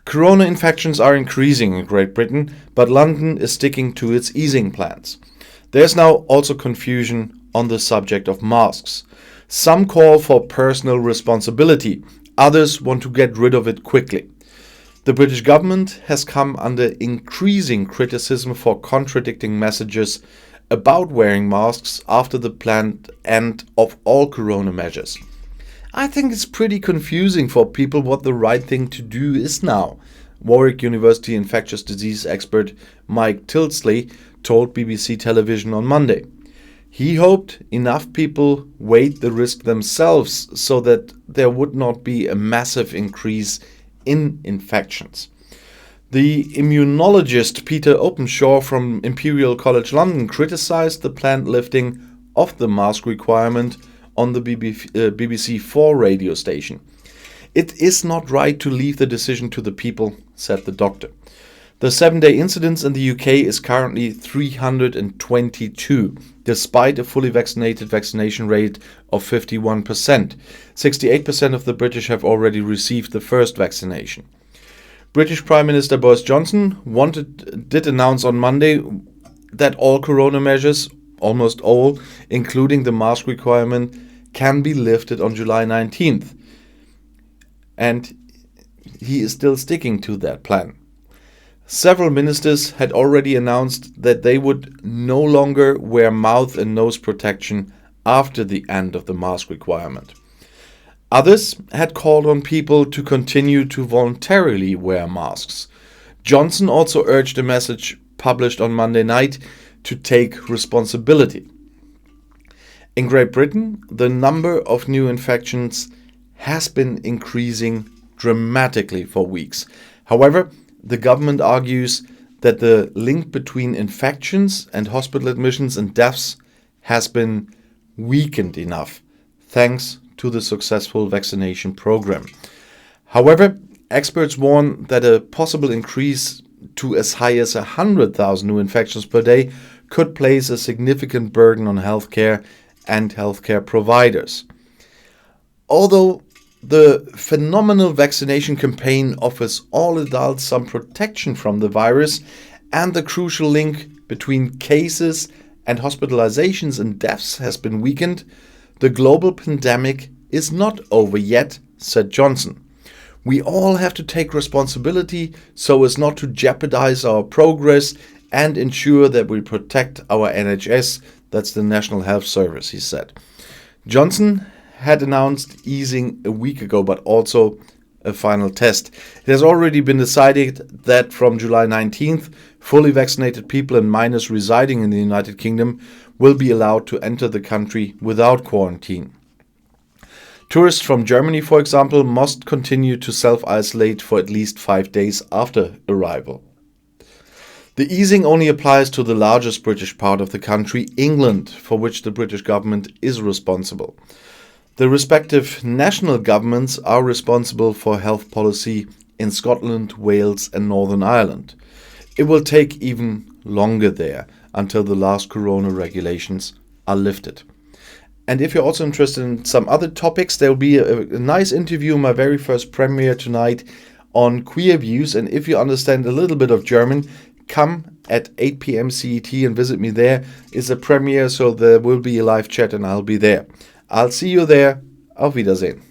Corona infections are increasing in Great Britain, but London is sticking to its easing plans. There's now also confusion on the subject of masks. Some call for personal responsibility, others want to get rid of it quickly. The British government has come under increasing criticism for contradicting messages about wearing masks after the planned end of all corona measures. I think it's pretty confusing for people what the right thing to do is now, Warwick University infectious disease expert Mike Tilsley told BBC Television on Monday. He hoped enough people weighed the risk themselves so that there would not be a massive increase in infections. The immunologist Peter Openshaw from Imperial College London criticized the planned lifting of the mask requirement on the BBC 4 radio station. It is not right to leave the decision to the people, said the doctor. The 7-day incidence in the UK is currently 322, despite a fully vaccinated vaccination rate of 51%. 68% of the British have already received the first vaccination. British Prime Minister Boris Johnson did announce on Monday that all corona measures, almost all, including the mask requirement, can be lifted on July 19th. And he is still sticking to that plan. Several ministers had already announced that they would no longer wear mouth and nose protection after the end of the mask requirement. Others had called on people to continue to voluntarily wear masks. Johnson also urged a message published on Monday night to take responsibility. In Great Britain, the number of new infections has been increasing dramatically for weeks. However, the government argues that the link between infections and hospital admissions and deaths has been weakened enough, thanks to the successful vaccination program. However, experts warn that a possible increase to as high as 100,000 new infections per day could place a significant burden on healthcare and healthcare providers. Although the phenomenal vaccination campaign offers all adults some protection from the virus, and the crucial link between cases and hospitalizations and deaths has been weakened, the global pandemic is not over yet, said Johnson. We all have to take responsibility so as not to jeopardize our progress and ensure that we protect our NHS, that's the National Health Service, he said. Johnson had announced easing a week ago, but also a final test. It has already been decided that from July 19th, fully vaccinated people and minors residing in the United Kingdom will be allowed to enter the country without quarantine. Tourists from Germany, for example, must continue to self-isolate for at least 5 days after arrival. The easing only applies to the largest British part of the country, England, for which the British government is responsible. The respective national governments are responsible for health policy in Scotland, Wales and Northern Ireland. It will take even longer there until the last corona regulations are lifted. And if you're also interested in some other topics, there will be a nice interview, my very first premiere tonight on queer views. And if you understand a little bit of German, come at 8 p.m. CET and visit me there. It's a premiere, so there will be a live chat and I'll be there. I'll see you there. Auf Wiedersehen.